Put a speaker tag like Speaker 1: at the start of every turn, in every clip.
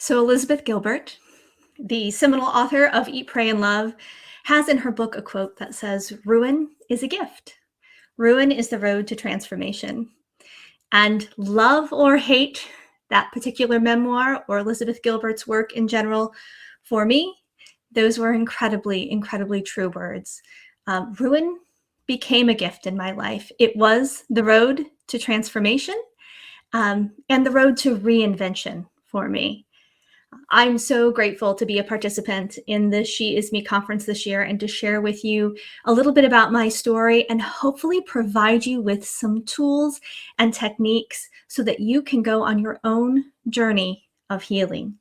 Speaker 1: So, Elizabeth Gilbert, the seminal author of Eat, Pray, and Love, has in her book a quote that says, "Ruin is a gift. Ruin is the road to transformation." And love or hate that particular memoir or Elizabeth Gilbert's work in general, for me, those were incredibly, incredibly true words. Ruin became a gift in my life. It was the road to transformation and the road to reinvention for me. I'm so grateful to be a participant in the She Is Me conference this year and to share with you a little bit about my story and hopefully provide you with some tools and techniques so that you can go on your own journey of healing.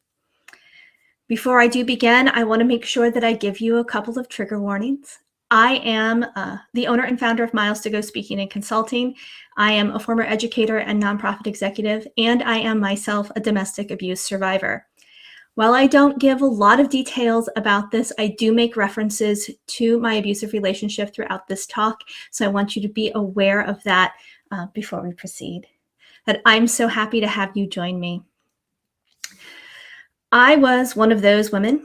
Speaker 1: Before I do begin, I want to make sure that I give you a couple of trigger warnings. I am the owner and founder of MylestoGo Speaking and Consulting. I am a former educator and nonprofit executive, and I am myself a domestic abuse survivor. While I don't give a lot of details about this, I do make references to my abusive relationship throughout this talk. So I want you to be aware of that before we proceed. But I'm so happy to have you join me. I was one of those women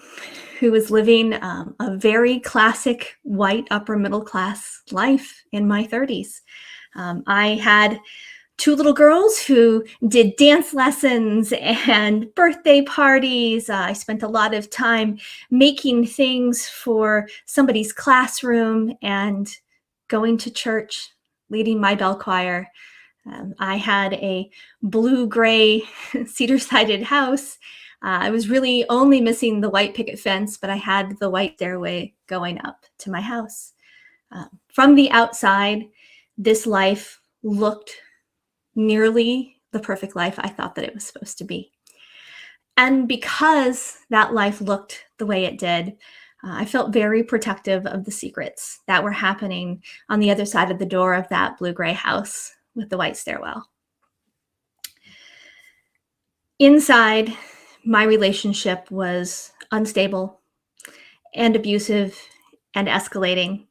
Speaker 1: who was living a very classic white upper middle class life in my 30s. I had two little girls who did dance lessons and birthday parties. I spent a lot of time making things for somebody's classroom and going to church, leading my bell choir. I had a blue-gray cedar-sided house. I was really only missing the white picket fence, but I had the white stairway going up to my house. From the outside, this life looked nearly the perfect life I thought that it was supposed to be. And because that life looked the way it did, I felt very protective of the secrets that were happening on the other side of the door of that blue-gray house with the white stairwell. Inside, my relationship was unstable and abusive and escalating.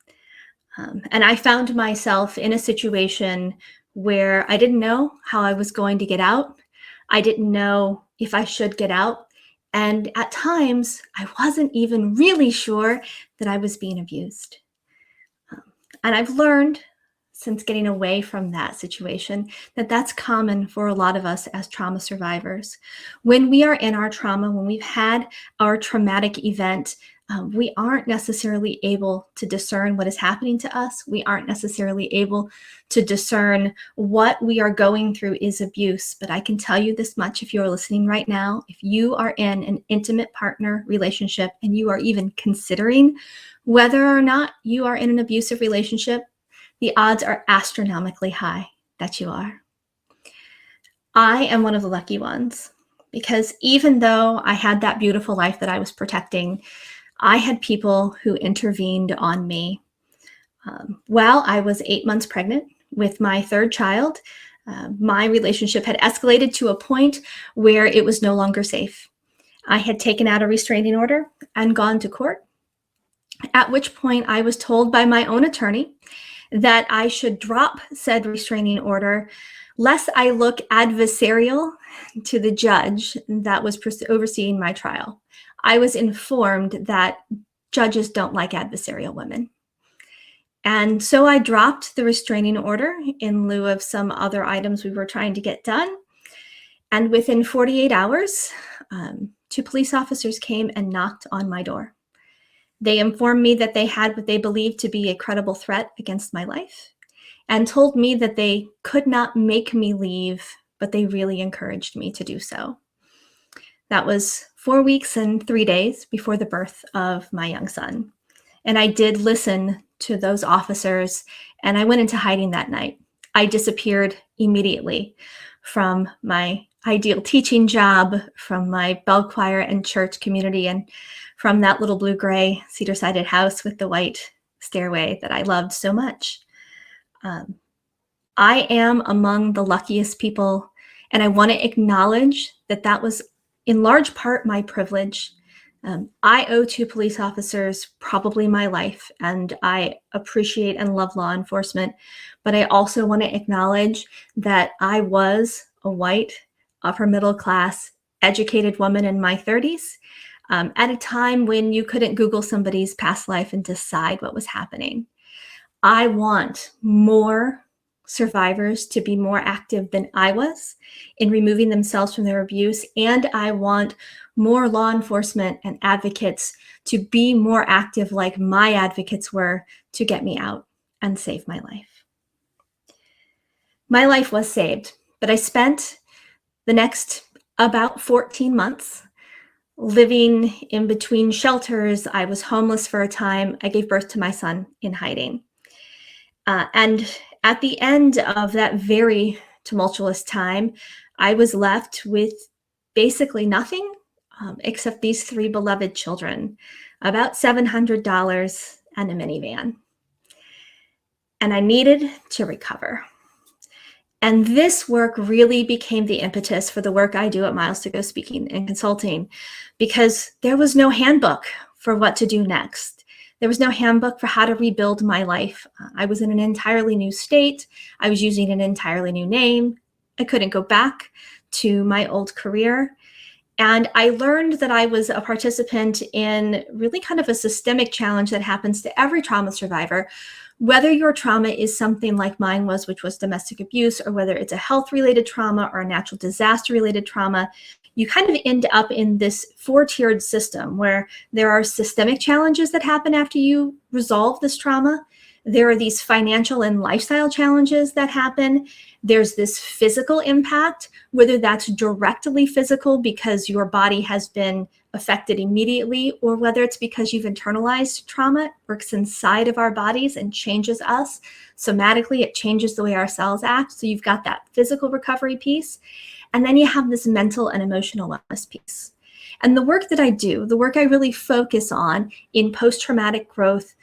Speaker 1: And I found myself in a situation where I didn't know how I was going to get out. I didn't know if I should get out. And at times, I wasn't even really sure that I was being abused. And I've learned since getting away from that situation that that's common for a lot of us as trauma survivors. When we are in our trauma, when we've had our traumatic event, we aren't necessarily able to discern what is happening to us. We aren't necessarily able to discern what we are going through is abuse. But I can tell you this much, if you're listening right now, if you are in an intimate partner relationship and you are even considering whether or not you are in an abusive relationship, the odds are astronomically high that you are. I am one of the lucky ones because even though I had that beautiful life that I was protecting, I had people who intervened on me. While I was 8 months pregnant with my third child, my relationship had escalated to a point where it was no longer safe. I had taken out a restraining order and gone to court, at which point I was told by my own attorney that I should drop said restraining order lest I look adversarial to the judge that was overseeing my trial. I was informed that judges don't like adversarial women. And so I dropped the restraining order in lieu of some other items we were trying to get done. And within 48 hours, two police officers came and knocked on my door. They informed me that they had what they believed to be a credible threat against my life and told me that they could not make me leave, but they really encouraged me to do so. That was 4 weeks and 3 days before the birth of my young son. And I did listen to those officers, and I went into hiding that night. I disappeared immediately from my ideal teaching job, from my bell choir and church community, and from that little blue-gray cedar-sided house with the white stairway that I loved so much. I am among the luckiest people, and I want to acknowledge that that was in large part my privilege. I owe two police officers probably my life, and I appreciate and love law enforcement, but I also want to acknowledge that I was a white, upper middle class, educated woman in my 30s, at a time when you couldn't Google somebody's past life and decide what was happening. I want more survivors to be more active than I was in removing themselves from their abuse. And I want more law enforcement and advocates to be more active like my advocates were to get me out and save my life. My life was saved, but I spent the next about 14 months living in between shelters. I was homeless for a time. I gave birth to my son in hiding. And at the end of that very tumultuous time, I was left with basically nothing except these 3 beloved children, about $700 and a minivan. And I needed to recover. And this work really became the impetus for the work I do at MylestoGo Speaking and Consulting, because there was no handbook for what to do next. There was no handbook for how to rebuild my life. I was in an entirely new state. I was using an entirely new name. I couldn't go back to my old career. And I learned that I was a participant in really kind of a systemic challenge that happens to every trauma survivor, whether your trauma is something like mine was, which was domestic abuse, or whether it's a health-related trauma or a natural disaster-related trauma. You kind of end up in this 4-tiered system where there are systemic challenges that happen after you resolve this trauma. There are these financial and lifestyle challenges that happen. There's this physical impact, whether that's directly physical because your body has been affected immediately, or whether it's because you've internalized trauma. It works inside of our bodies and changes us. Somatically, it changes the way our cells act. So you've got that physical recovery piece. And then you have this mental and emotional wellness piece. And the work that I do, the work I really focus on in post-traumatic growth,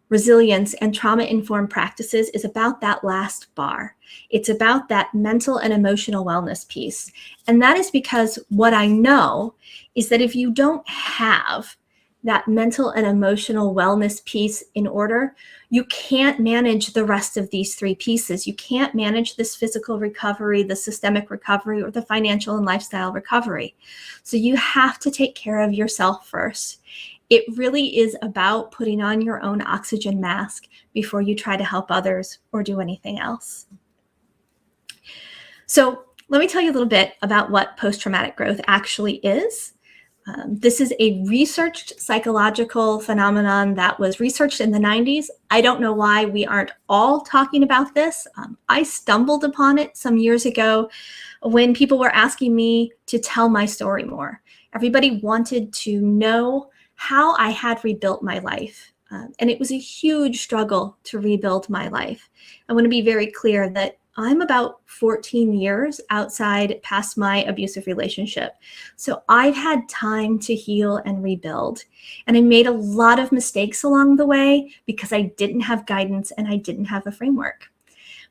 Speaker 1: resilience, and trauma-informed practices is about that last bar. It's about that mental and emotional wellness piece. And that is because what I know is that if you don't have that mental and emotional wellness piece in order, you can't manage the rest of these 3 pieces. You can't manage this physical recovery, the systemic recovery, or the financial and lifestyle recovery. So you have to take care of yourself first. It really is about putting on your own oxygen mask before you try to help others or do anything else. So let me tell you a little bit about what post-traumatic growth actually is. This is a researched psychological phenomenon that was researched in the 90s. I don't know why we aren't all talking about this. I stumbled upon it some years ago when people were asking me to tell my story more. Everybody wanted to know how I had rebuilt my life. And it was a huge struggle to rebuild my life. I want to be very clear that I'm about 14 years outside past my abusive relationship. So I've had time to heal and rebuild. And I made a lot of mistakes along the way because I didn't have guidance and I didn't have a framework.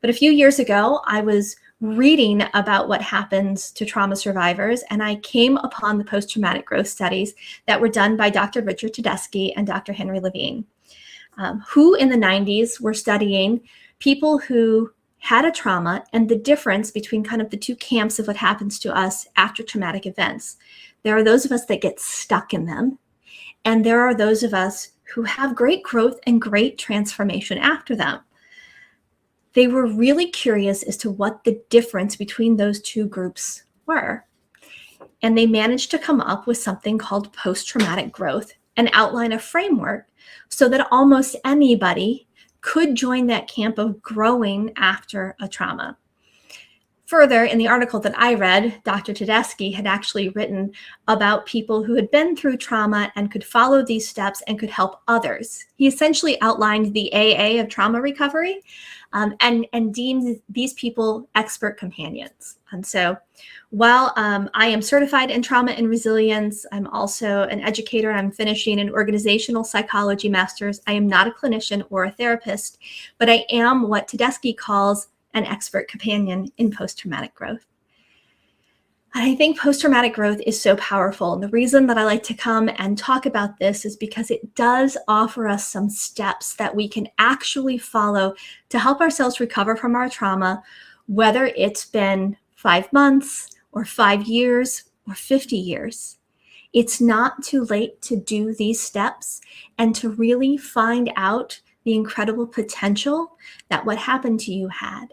Speaker 1: But a few years ago, I was reading about what happens to trauma survivors, and I came upon the post-traumatic growth studies that were done by Dr. Richard Tedeschi and Dr. Henry Levine, who in the 90s were studying people who had a trauma and the difference between kind of the 2 camps of what happens to us after traumatic events. There are those of us that get stuck in them, and there are those of us who have great growth and great transformation after them. They were really curious as to what the difference between those 2 groups were. And they managed to come up with something called post-traumatic growth and outline a framework so that almost anybody could join that camp of growing after a trauma. Further, in the article that I read, Dr. Tedeschi had actually written about people who had been through trauma and could follow these steps and could help others. He essentially outlined the AA of trauma recovery and deemed these people expert companions. And so while I am certified in trauma and resilience, I'm also an educator. I'm finishing an organizational psychology master's. I am not a clinician or a therapist, but I am what Tedeschi calls an expert companion in post-traumatic growth. And I think post-traumatic growth is so powerful. And the reason that I like to come and talk about this is because it does offer us some steps that we can actually follow to help ourselves recover from our trauma, whether it's been 5 months or 5 years or 50 years, it's not too late to do these steps and to really find out the incredible potential that what happened to you had.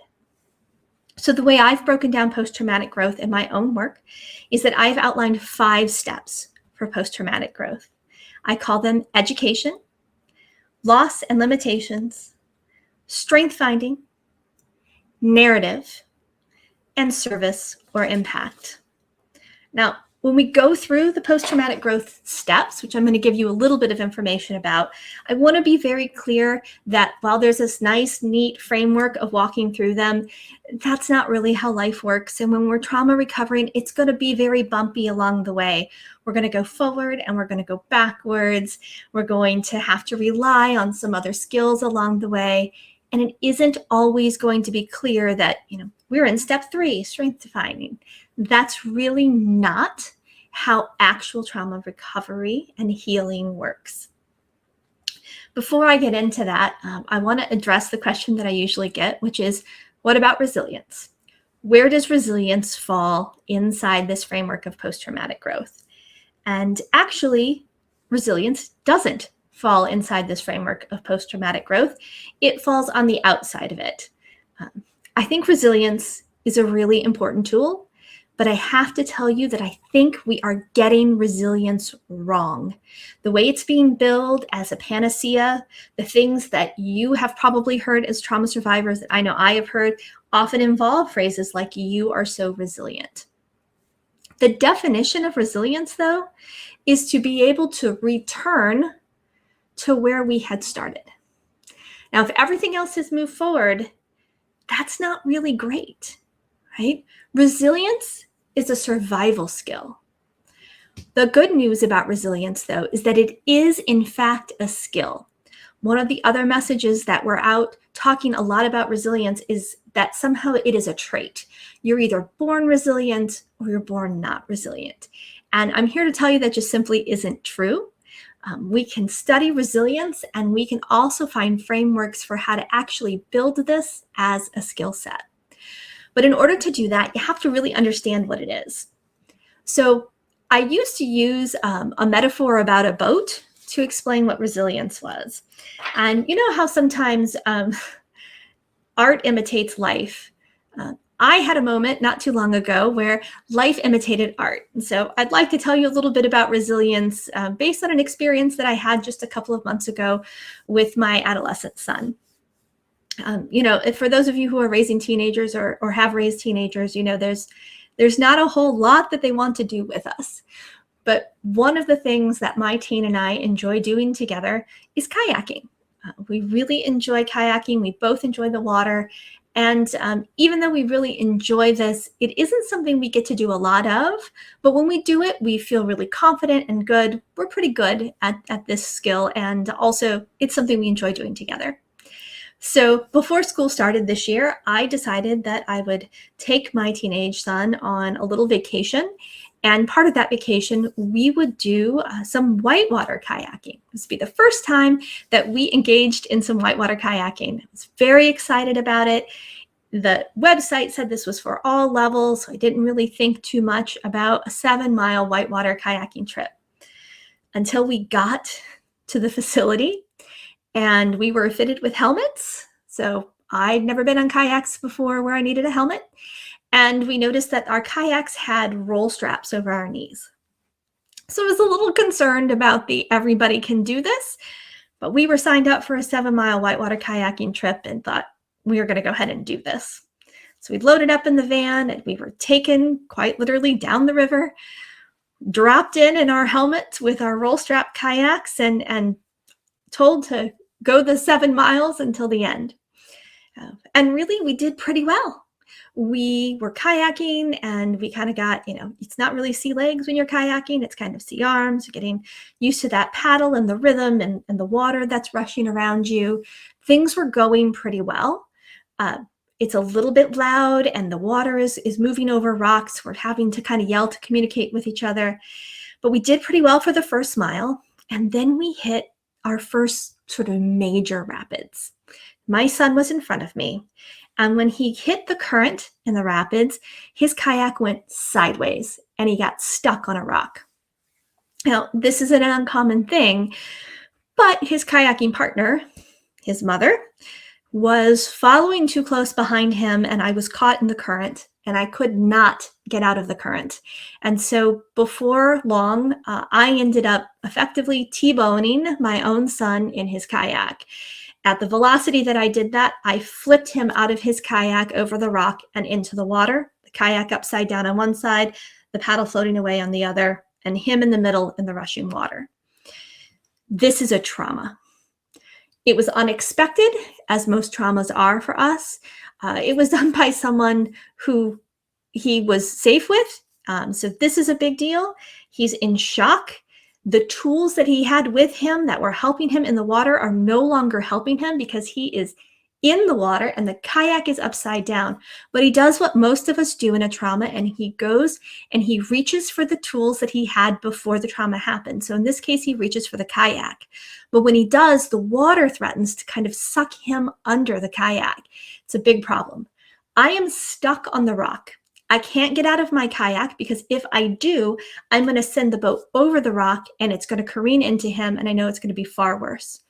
Speaker 1: So the way I've broken down post-traumatic growth in my own work is that I've outlined 5 steps for post-traumatic growth. I call them education, loss and limitations, strength finding, narrative, and service or impact. Now, when we go through the post-traumatic growth steps, which I'm going to give you a little bit of information about, I want to be very clear that while there's this nice, neat framework of walking through them, that's not really how life works. And when we're trauma recovering, it's going to be very bumpy along the way. We're going to go forward and we're going to go backwards. We're going to have to rely on some other skills along the way. And it isn't always going to be clear that, we're in step 3, strength finding. That's really not how actual trauma recovery and healing works. Before I get into that, I want to address the question that I usually get, which is, what about resilience? Where does resilience fall inside this framework of post-traumatic growth? And actually, resilience doesn't fall inside this framework of post-traumatic growth. It falls on the outside of it. I think resilience is a really important tool, but I have to tell you that I think we are getting resilience wrong. The way it's being billed as a panacea, the things that you have probably heard as trauma survivors that I know I have heard often involve phrases like, you are so resilient. The definition of resilience, though, is to be able to return to where we had started. Now, if everything else has moved forward, that's not really great, right? Resilience is a survival skill. The good news about resilience, though, is that it is, in fact, a skill. One of the other messages that we're out talking a lot about resilience is that somehow it is a trait. You're either born resilient or you're born not resilient. And I'm here to tell you that just simply isn't true. We can study resilience, and we can also find frameworks for how to actually build this as a skill set. But in order to do that, you have to really understand what it is. So I used to use a metaphor about a boat to explain what resilience was. And you know how sometimes art imitates life. I had a moment not too long ago where life imitated art. And so I'd like to tell you a little bit about resilience based on an experience that I had just a couple of months ago with my adolescent son. For those of you who are raising teenagers or have raised teenagers, there's not a whole lot that they want to do with us. But one of the things that my teen and I enjoy doing together is kayaking. We really enjoy kayaking. We both enjoy the water. And even though we really enjoy this, it isn't something we get to do a lot of. But when we do it, we feel really confident and good. We're pretty good at this skill. And also, it's something we enjoy doing together. So before school started this year, I decided that I would take my teenage son on a little vacation. And part of that vacation, we would do some whitewater kayaking. This would be the first time that we engaged in some whitewater kayaking. I was very excited about it. The website said this was for all levels, so I didn't really think too much about a 7-mile whitewater kayaking trip until we got to the facility and we were fitted with helmets. So I'd never been on kayaks before where I needed a helmet. And we noticed that our kayaks had roll straps over our knees. So I was a little concerned about the everybody can do this, but we were signed up for a 7-mile whitewater kayaking trip and thought we were going to go ahead and do this. So we loaded up in the van and we were taken quite literally down the river, dropped in our helmets with our roll strap kayaks and told to go the 7 miles until the end. And really, we did pretty well. We were kayaking and we kind of got, it's not really sea legs when you're kayaking, it's kind of sea arms, getting used to that paddle and the rhythm and the water that's rushing around you. Things were going pretty well. It's a little bit loud and the water is moving over rocks. We're having to kind of yell to communicate with each other. But we did pretty well for the first mile. And then we hit our first sort of major rapids. My son was in front of me. And when he hit the current in the rapids, his kayak went sideways and he got stuck on a rock. Now, this is an uncommon thing, but his kayaking partner, his mother, was following too close behind him, and I was caught in the current and I could not get out of the current. And so before long, I ended up effectively T-boning my own son in his kayak. At the velocity that I did that, I flipped him out of his kayak over the rock and into the water, the kayak upside down on one side, the paddle floating away on the other, and him in the middle in the rushing water. This is a trauma. It was unexpected, as most traumas are for us. It was done by someone who he was safe with. So this is a big deal. He's in shock. The tools that he had with him that were helping him in the water are no longer helping him because he is in the water and the kayak is upside down. But he does what most of us do in a trauma, and he goes and he reaches for the tools that he had before the trauma happened. So in this case, he reaches for the kayak. But when he does, the water threatens to kind of suck him under the kayak. It's a big problem. I am stuck on the rock. I can't get out of my kayak because if I do, I'm going to send the boat over the rock and it's going to careen into him, and I know it's going to be far worse.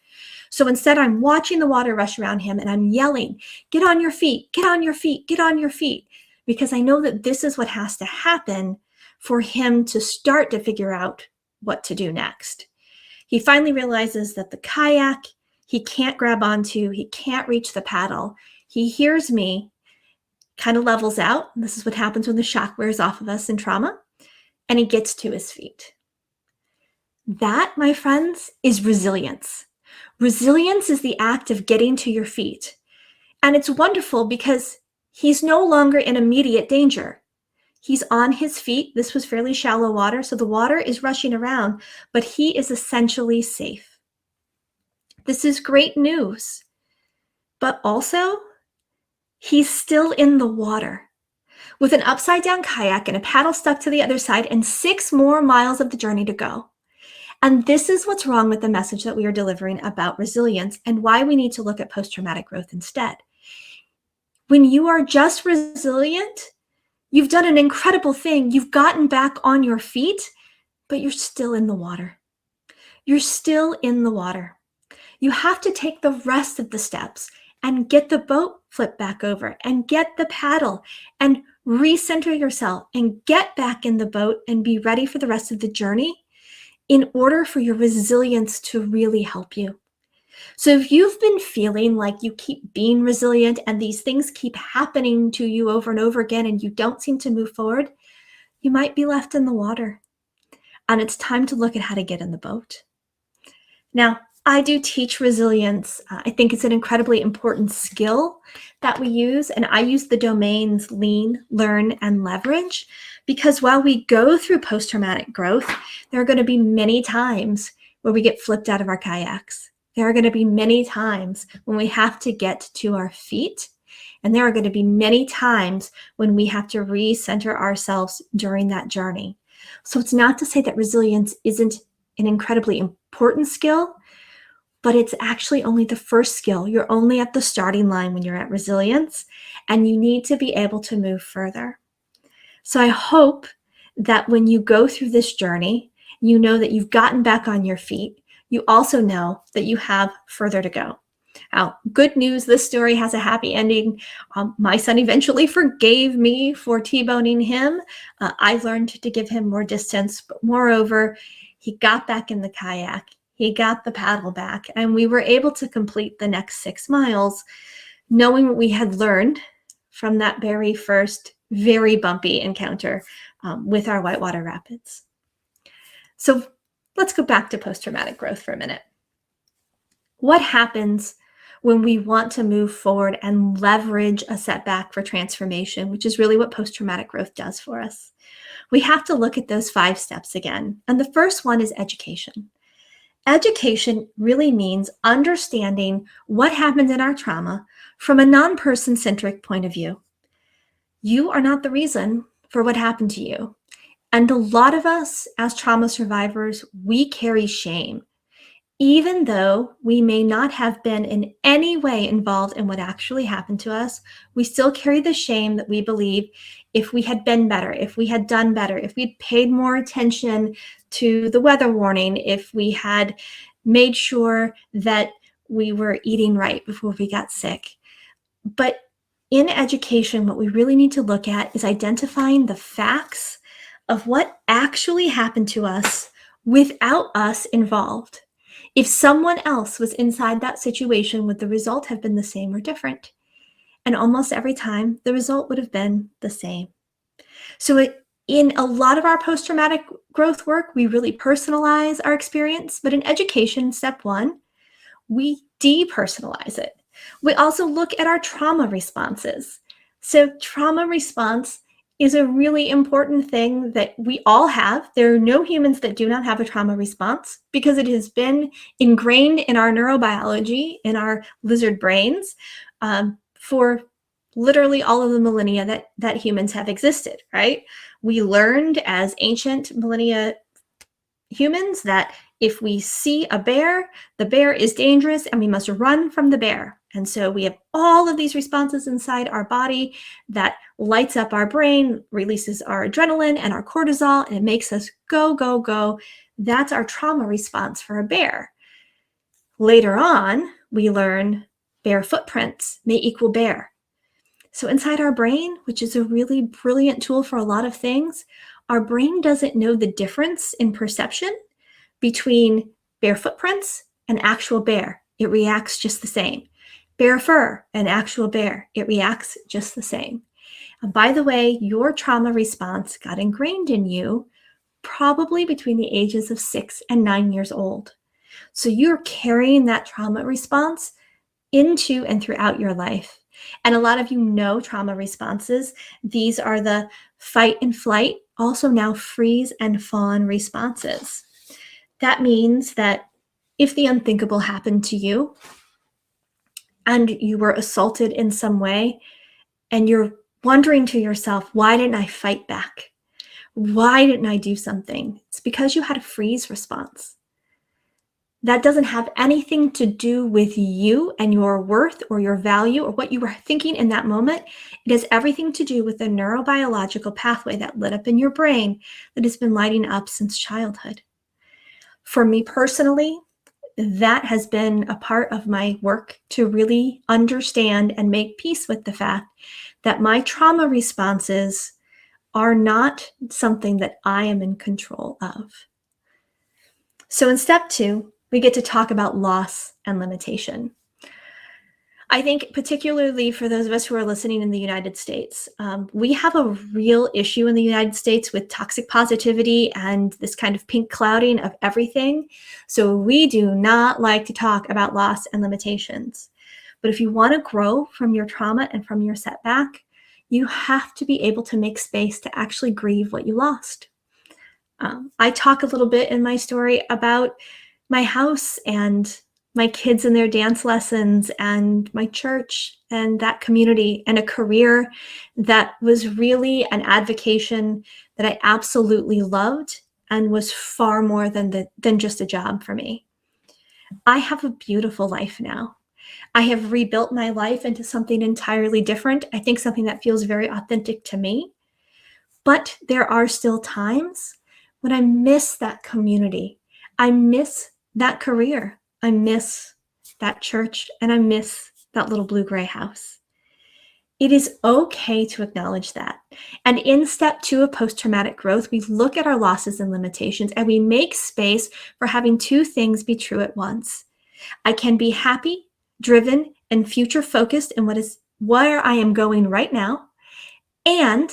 Speaker 1: So instead, I'm watching the water rush around him and I'm yelling, "Get on your feet, get on your feet, get on your feet," because I know that this is what has to happen for him to start to figure out what to do next. He finally realizes that the kayak, he can't grab onto, he can't reach the paddle. He hears me, kind of levels out. This is what happens when the shock wears off of us in trauma, and he gets to his feet. That, my friends, is resilience. Resilience is the act of getting to your feet. And it's wonderful because he's no longer in immediate danger. He's on his feet. This was fairly shallow water, so the water is rushing around, but he is essentially safe. This is great news. But also, he's still in the water with an upside down kayak and a paddle stuck to the other side and 6 more miles of the journey to go. And this is what's wrong with the message that we are delivering about resilience and why we need to look at post-traumatic growth instead. When you are just resilient, you've done an incredible thing. You've gotten back on your feet, but you're still in the water. You're still in the water. You have to take the rest of the steps and get the boat flipped back over and get the paddle and recenter yourself and get back in the boat and be ready for the rest of the journey in order for your resilience to really help you. So if you've been feeling like you keep being resilient and these things keep happening to you over and over again and you don't seem to move forward, you might be left in the water. And it's time to look at how to get in the boat. Now, I do teach resilience. I think it's an incredibly important skill that we use, and I use the domains lean, learn, and leverage because while we go through post-traumatic growth, there are going to be many times where we get flipped out of our kayaks. There are going to be many times when we have to get to our feet, and there are going to be many times when we have to recenter ourselves during that journey. So it's not to say that resilience isn't an incredibly important skill, but it's actually only the first skill. You're only at the starting line when you're at resilience, and you need to be able to move further. So I hope that when you go through this journey, you know that you've gotten back on your feet. You also know that you have further to go. Now, good news, this story has a happy ending. My son eventually forgave me for T-boning him. I learned to give him more distance, but moreover, he got back in the kayak. He got the paddle back, and we were able to complete the next 6 miles, knowing what we had learned from that very first, very bumpy encounter with our whitewater rapids. So let's go back to post-traumatic growth for a minute. What happens when we want to move forward and leverage a setback for transformation, which is really what post-traumatic growth does for us? We have to look at those 5 steps again. And the first one is education. Education really means understanding what happened in our trauma from a non-person-centric point of view. You are not the reason for what happened to you. And a lot of us as trauma survivors, we carry shame. Even though we may not have been in any way involved in what actually happened to us, we still carry the shame that we believe if we had been better, if we had done better, if we'd paid more attention to the weather warning, if we had made sure that we were eating right before we got sick. But in education, what we really need to look at is identifying the facts of what actually happened to us without us involved. If someone else was inside that situation, would the result have been the same or different? And almost every time, the result would have been the same. So, in a lot of our post traumatic growth work, we really personalize our experience. But in education, step one, we depersonalize it. We also look at our trauma responses. So, trauma response is a really important thing that we all have. There are no humans that do not have a trauma response because it has been ingrained in our neurobiology, in our lizard brains, for literally all of the millennia that humans have existed, right? We learned as ancient millennia humans that if we see a bear, the bear is dangerous and we must run from the bear. And so we have all of these responses inside our body that lights up our brain, releases our adrenaline and our cortisol, and it makes us go, go, go. That's our trauma response for a bear. Later on, we learn bear footprints may equal bear. So inside our brain, which is a really brilliant tool for a lot of things, our brain doesn't know the difference in perception between bear footprints and actual bear. It reacts just the same. Bear fur and actual bear, it reacts just the same. And by the way, your trauma response got ingrained in you probably between the ages of 6 and 9 years old. So you're carrying that trauma response into and throughout your life. And a lot of you know trauma responses. These are the fight and flight, also now freeze and fawn responses. That means that if the unthinkable happened to you and you were assaulted in some way, and you're wondering to yourself, why didn't I fight back? Why didn't I do something? It's because you had a freeze response. That doesn't have anything to do with you and your worth or your value or what you were thinking in that moment. It has everything to do with the neurobiological pathway that lit up in your brain that has been lighting up since childhood. For me personally, that has been a part of my work to really understand and make peace with the fact that my trauma responses are not something that I am in control of. So in step 2, we get to talk about loss and limitation. I think particularly for those of us who are listening in the United States, we have a real issue in the United States with toxic positivity and this kind of pink clouding of everything. So we do not like to talk about loss and limitations. But if you want to grow from your trauma and from your setback, you have to be able to make space to actually grieve what you lost. I talk a little bit in my story about my house and my kids and their dance lessons and my church and that community and a career that was really an avocation that I absolutely loved and was far more than just a job for me. I have a beautiful life now. I have rebuilt my life into something entirely different. I think something that feels very authentic to me. But there are still times when I miss that community. I miss that career. I miss that church, and I miss that little blue-gray house. It is okay to acknowledge that. And in step 2 of post-traumatic growth, we look at our losses and limitations, and we make space for having 2 things be true at once. I can be happy, driven, and future-focused in where I am going right now, and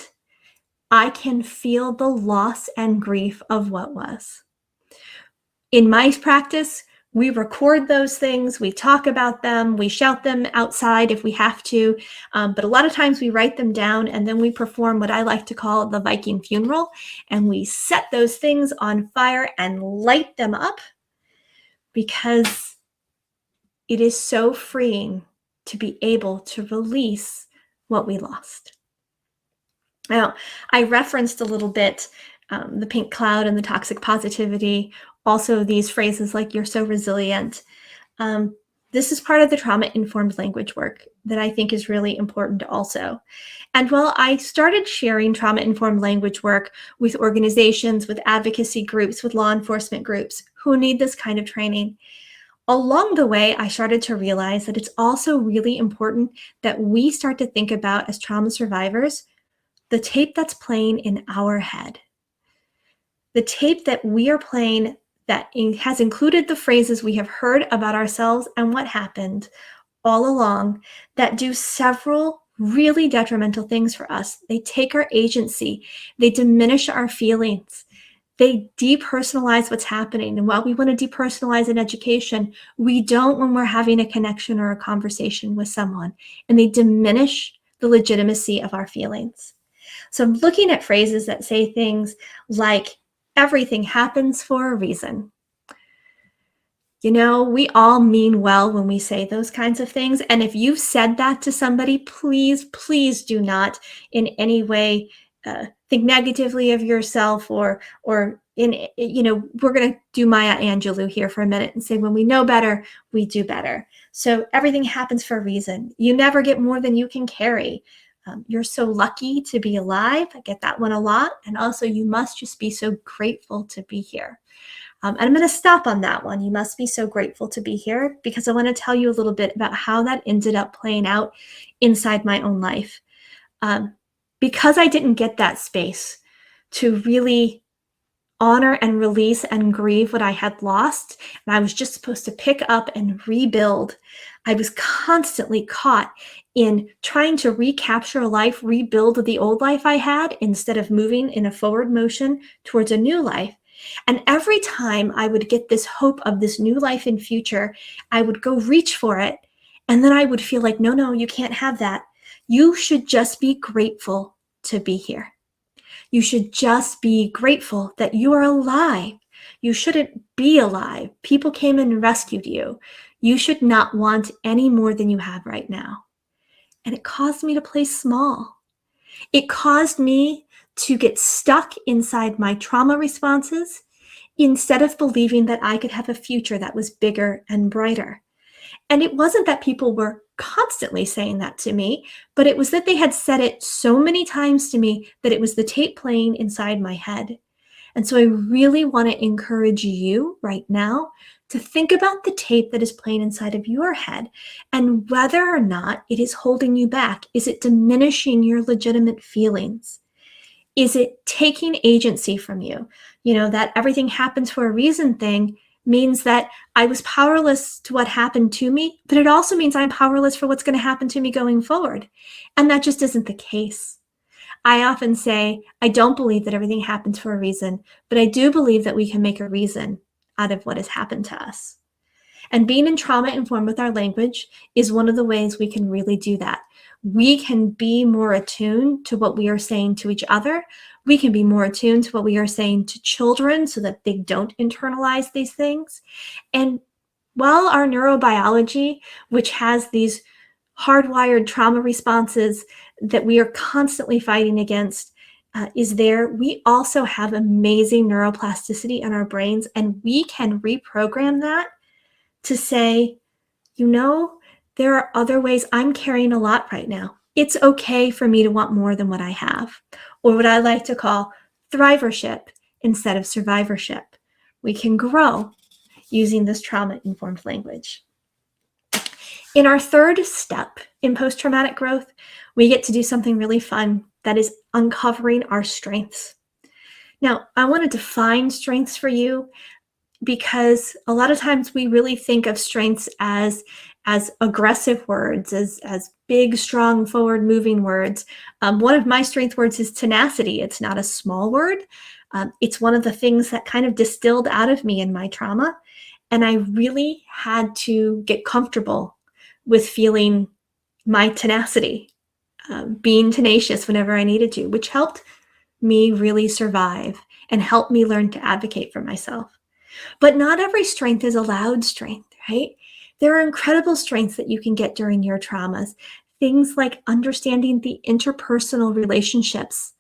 Speaker 1: I can feel the loss and grief of what was. In my practice, we record those things, we talk about them, we shout them outside if we have to, but a lot of times we write them down and then we perform what I like to call the Viking funeral, and we set those things on fire and light them up because it is so freeing to be able to release what we lost. Now, I referenced a little bit the pink cloud and the toxic positivity. also these phrases like "you're so resilient." Um, this is part of the trauma-informed language work that I think is really important also. And while I started sharing trauma-informed language work with organizations, with advocacy groups, with law enforcement groups who need this kind of training, along the way, I started to realize that it's also really important that we start to think about, as trauma survivors, the tape that's playing in our head. The tape that we are playing that has included the phrases we have heard about ourselves and what happened all along that do several really detrimental things for us. They take our agency, they diminish our feelings, they depersonalize what's happening. And while we want to depersonalize in education, we don't when we're having a connection or a conversation with someone, and they diminish the legitimacy of our feelings. So I'm looking at phrases that say things like, everything happens for a reason. You know, we all mean well when we say those kinds of things. And if you've said that to somebody, please, please do not in any way think negatively of yourself or we're going to do Maya Angelou here for a minute and say, when we know better, we do better. So everything happens for a reason. You never get more than you can carry. You're so lucky to be alive. I get that one a lot. And also, you must just be so grateful to be here. And I'm going to stop on that one. You must be so grateful to be here, because I want to tell you a little bit about how that ended up playing out inside my own life. Because I didn't get that space to really honor and release and grieve what I had lost, and I was just supposed to pick up and rebuild, I was constantly caught in trying to recapture a life, rebuild the old life I had, instead of moving in a forward motion towards a new life. And every time I would get this hope of this new life in future, I would go reach for it. And then I would feel like, no, you can't have that. You should just be grateful to be here. You should just be grateful that you are alive. You shouldn't be alive. People came and rescued you. You should not want any more than you have right now. And it caused me to play small. It caused me to get stuck inside my trauma responses instead of believing that I could have a future that was bigger and brighter. And it wasn't that people were constantly saying that to me, but it was that they had said it so many times to me that it was the tape playing inside my head. And so I really want to encourage you right now to think about the tape that is playing inside of your head and whether or not it is holding you back. Is it diminishing your legitimate feelings? Is it taking agency from you? You know, that everything happens for a reason thing means that I was powerless to what happened to me, but it also means I'm powerless for what's going to happen to me going forward. And that just isn't the case. I often say, I don't believe that everything happens for a reason, but I do believe that we can make a reason out of what has happened to us. And being in trauma informed with our language is one of the ways we can really do that. We can be more attuned to what we are saying to each other. We can be more attuned to what we are saying to children so that they don't internalize these things. And while our neurobiology, which has these hardwired trauma responses that we are constantly fighting against, is there, we also have amazing neuroplasticity in our brains, and we can reprogram that to say, you know, there are other ways. I'm carrying a lot right now. It's okay for me to want more than what I have, or what I like to call thrivership instead of survivorship. We can grow using this trauma-informed language. In our third step in post-traumatic growth, we get to do something really fun that is uncovering our strengths. Now, I want to define strengths for you, because a lot of times we really think of strengths as aggressive words, as big, strong, forward-moving words. One of my strength words is tenacity. It's not a small word. It's one of the things that kind of distilled out of me in my trauma. And I really had to get comfortable with feeling my tenacity, being tenacious whenever I needed to, which helped me really survive and helped me learn to advocate for myself. But not every strength is a loud strength, right? There are incredible strengths that you can get during your traumas. Things like understanding the interpersonal relationships,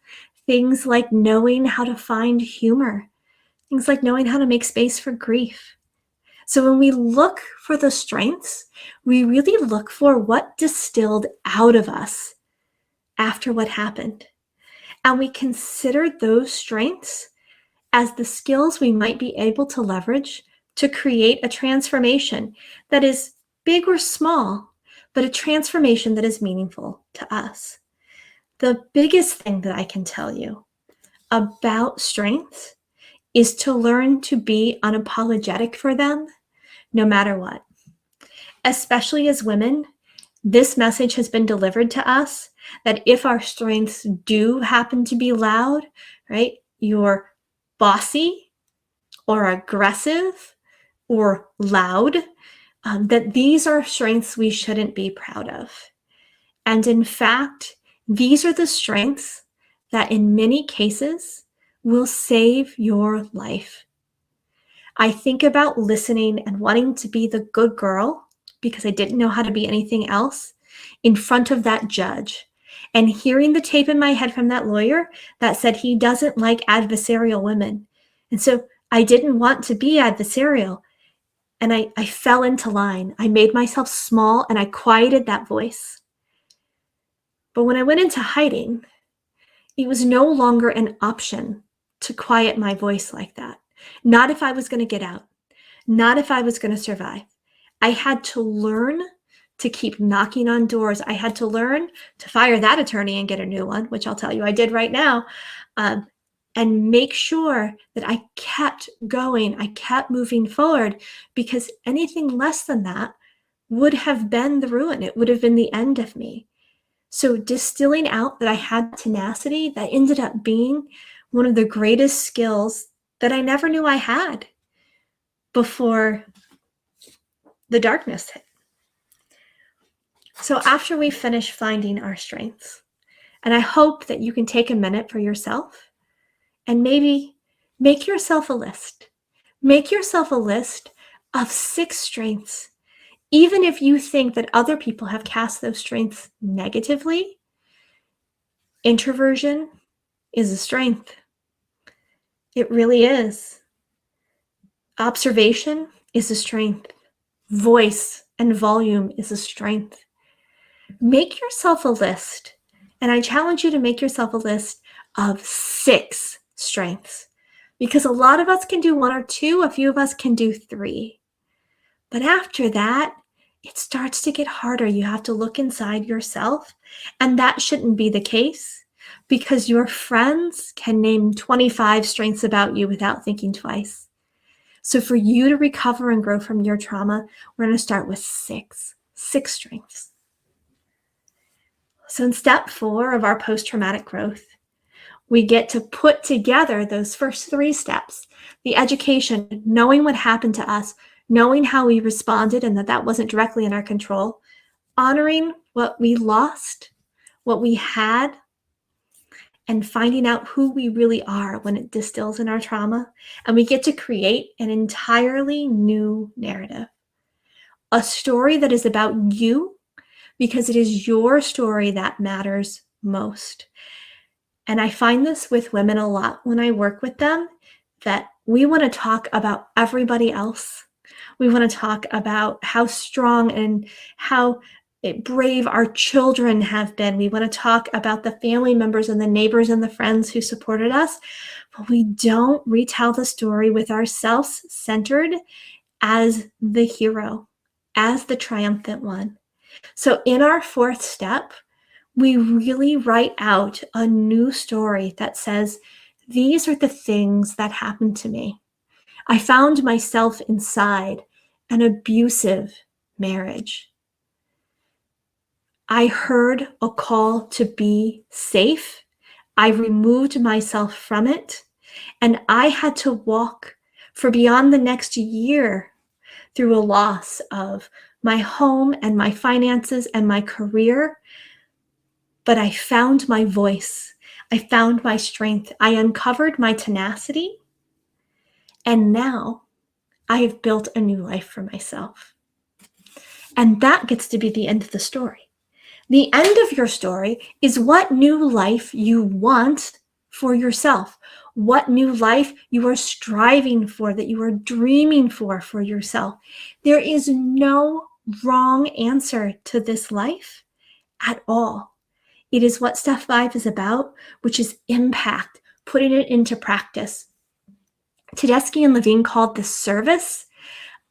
Speaker 1: things like knowing how to find humor, Things like knowing how to make space for grief. So when we look for the strengths, we really look for what distilled out of us after what happened. And we consider those strengths as the skills we might be able to leverage to create a transformation that is big or small, but a transformation that is meaningful to us. The biggest thing that I can tell you about strengths is to learn to be unapologetic for them no matter what. Especially as women, this message has been delivered to us that if our strengths do happen to be loud, right, you're bossy or aggressive or loud, that these are strengths we shouldn't be proud of. And in fact, these are the strengths that in many cases will save your life. I think about listening and wanting to be the good girl because I didn't know how to be anything else in front of that judge and hearing the tape in my head from that lawyer that said he doesn't like adversarial women. And so I didn't want to be adversarial. And I fell into line. I made myself small and I quieted that voice. But when I went into hiding, it was no longer an option to quiet my voice like that. Not if I was going to get out. Not if I was going to survive. I had to learn to keep knocking on doors. I had to learn to fire that attorney and get a new one, which I'll tell you I did right now, and make sure that I kept going. I kept moving forward because anything less than that would have been the ruin. It would have been the end of me. So distilling out that I had tenacity, that ended up being one of the greatest skills that I never knew I had before the darkness hit. So after we finish finding our strengths, and I hope that you can take a minute for yourself and maybe make yourself a list. Make yourself a list of 6 strengths. Even if you think that other people have cast those strengths negatively, introversion is a strength. It really is. Observation is a strength. Voice and volume is a strength. Make yourself a list, and I challenge you to make yourself a list of 6 strengths, because a lot of us can do 1 or 2, a few of us can do 3. But after that, it starts to get harder. You have to look inside yourself, and that shouldn't be the case because your friends can name 25 strengths about you without thinking twice. So for you to recover and grow from your trauma, we're going to start with 6 strengths. So in step 4 of our post-traumatic growth, we get to put together those first 3 steps, the education, knowing what happened to us, knowing how we responded and that wasn't directly in our control, honoring what we lost, what we had, and finding out who we really are when it distills in our trauma. And we get to create an entirely new narrative, a story that is about you, because it is your story that matters most. And I find this with women a lot when I work with them, that we want to talk about everybody else. We want to talk about how strong and how brave our children have been. We want to talk about the family members and the neighbors and the friends who supported us, but we don't retell the story with ourselves centered as the hero, as the triumphant one. So in our 4th step, we really write out a new story that says, these are the things that happened to me. I found myself inside an abusive marriage. I heard a call to be safe. I removed myself from it, and I had to walk for beyond the next year through a loss of my home and my finances and my career. But I found my voice. I found my strength. I uncovered my tenacity. And now I have built a new life for myself. And that gets to be the end of the story. The end of your story is what new life you want for yourself, what new life you are striving for, that you are dreaming for yourself. There is no wrong answer to this life at all. It is what step 5 is about, which is impact, putting it into practice. Tedeschi and Levine called this service.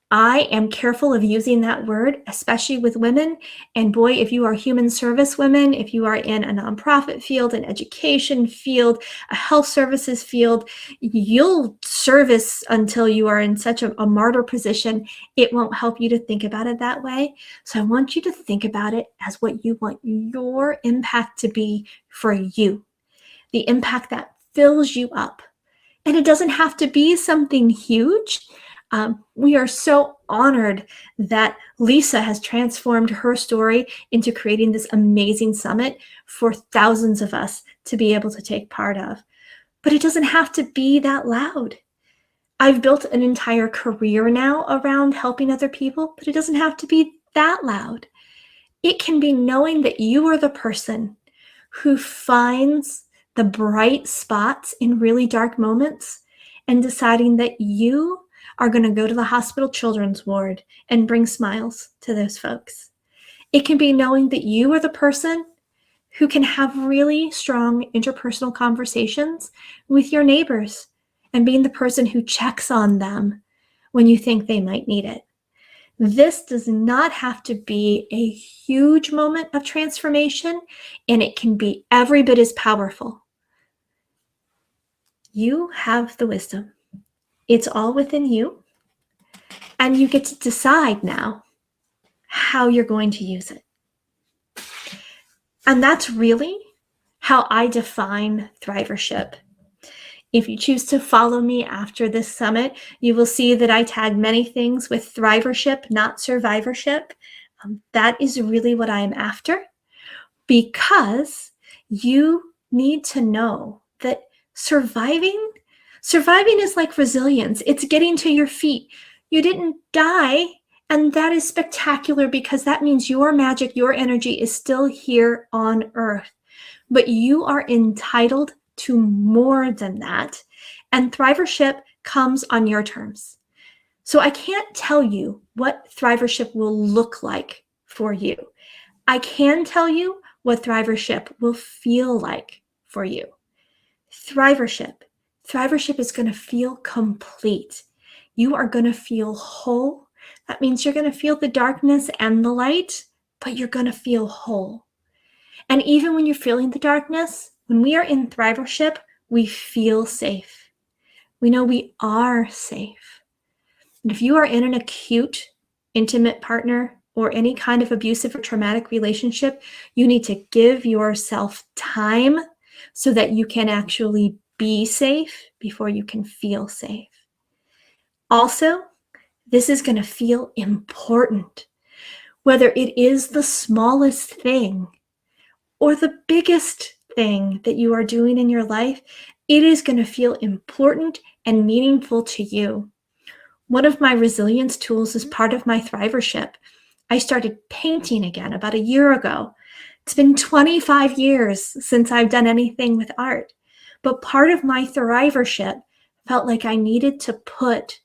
Speaker 1: I am careful of using that word, especially with women. And boy, if you are human service women, if you are in a nonprofit field, an education field, a health services field, you'll service until you are in such a martyr position. It won't help you to think about it that way. So I want you to think about it as what you want your impact to be for you, the impact that fills you up. And it doesn't have to be something huge. We are so honored that Lisa has transformed her story into creating this amazing summit for thousands of us to be able to take part of. But it doesn't have to be that loud. I've built an entire career now around helping other people, but it doesn't have to be that loud. It can be knowing that you are the person who finds the bright spots in really dark moments and deciding that you are going to go to the hospital children's ward and bring smiles to those folks. It can be knowing that you are the person who can have really strong interpersonal conversations with your neighbors and being the person who checks on them when you think they might need it. This does not have to be a huge moment of transformation, and it can be every bit as powerful. You have the wisdom. It's all within you, and you get to decide now how you're going to use it. And that's really how I define thrivership. If you choose to follow me after this summit, you will see that I tag many things with thrivership, not survivorship. That is really what I am after, because you need to know that surviving is like resilience. It's getting to your feet. You didn't die, and that is spectacular because that means your magic, your energy is still here on earth. But you are entitled to more than that, and thrivership comes on your terms. So I can't tell you what thrivership will look like for you. I can tell you what thrivership will feel like for you. Thrivership is going to feel complete. You are going to feel whole. That means you're going to feel the darkness and the light, but you're going to feel whole. And even when you're feeling the darkness, when we are in thrivership, we feel safe. We know we are safe. And if you are in an acute, intimate partner or any kind of abusive or traumatic relationship, you need to give yourself time so that you can actually be safe before you can feel safe. Also, this is going to feel important, whether it is the smallest thing or the biggest thing that you are doing in your life. It is going to feel important and meaningful to you. One of my resilience tools is part of my thrivership. I started painting again about a year ago. It's been 25 years since I've done anything with art, but part of my thrivership felt like I needed to put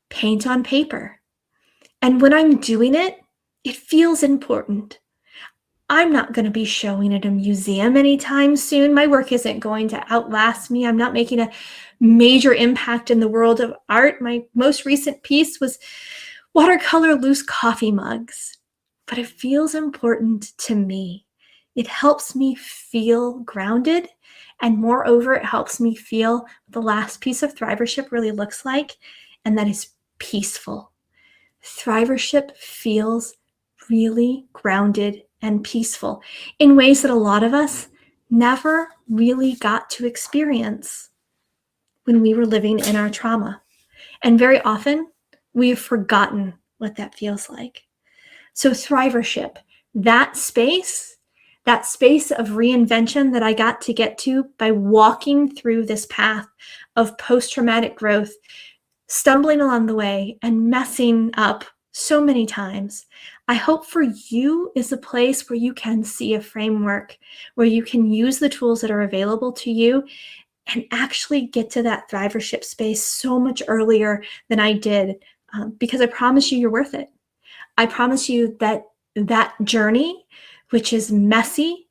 Speaker 1: paint on paper. And when I'm doing it, it feels important. I'm not going to be showing at a museum anytime soon. My work isn't going to outlast me. I'm not making a major impact in the world of art. My most recent piece was watercolor loose coffee mugs, but it feels important to me. It helps me feel grounded, and moreover, it helps me feel what the last piece of thrivership really looks like, and that is peaceful. Thrivership feels really grounded and peaceful in ways that a lot of us never really got to experience when we were living in our trauma. And very often, we've forgotten what that feels like. So thrivership, that space of reinvention that I got to get to by walking through this path of post-traumatic growth, stumbling along the way and messing up so many times. I hope for you is a place where you can see a framework, where you can use the tools that are available to you and actually get to that thrivership space so much earlier than I did, because I promise you, you're worth it. I promise you that that journey, which is messy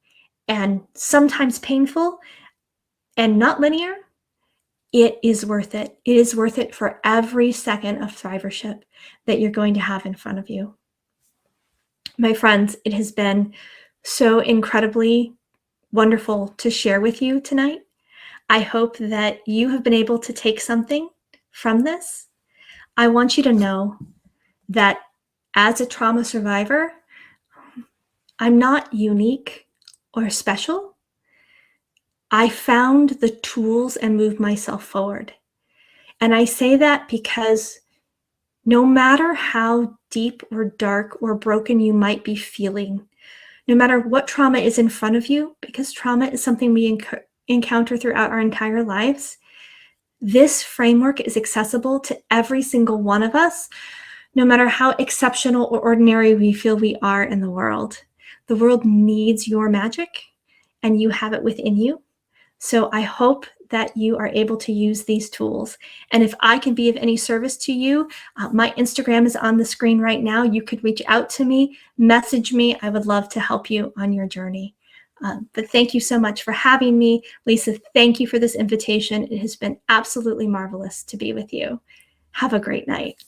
Speaker 1: and sometimes painful and not linear, it is worth it. It is worth it for every second of thrivership that you're going to have in front of you. My friends, it has been so incredibly wonderful to share with you tonight. I hope that you have been able to take something from this. I want you to know that as a trauma survivor, I'm not unique or special. I found the tools and moved myself forward. And I say that because no matter how deep or dark or broken you might be feeling, no matter what trauma is in front of you, because trauma is something we encounter throughout our entire lives, this framework is accessible to every single one of us, no matter how exceptional or ordinary we feel we are in the world. The world needs your magic, and you have it within you. So I hope that you are able to use these tools. And if I can be of any service to you, my Instagram is on the screen right now. You could reach out to me, message me. I would love to help you on your journey. But thank you so much for having me. Lisa, thank you for this invitation. It has been absolutely marvelous to be with you. Have a great night.